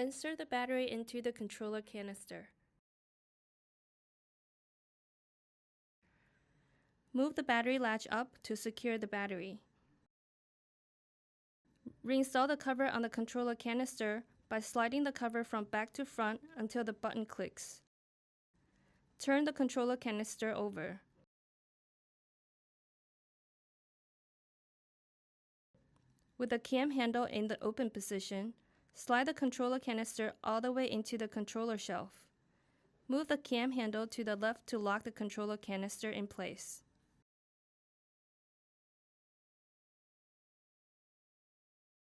Insert the battery into the controller canister. Move the battery latch up to secure the battery. Reinstall the cover on the controller canister by sliding the cover from back to front until the button clicks. Turn the controller canister over. With the cam handle in the open position, slide the controller canister all the way into the controller shelf. Move the cam handle to the left to lock the controller canister in place.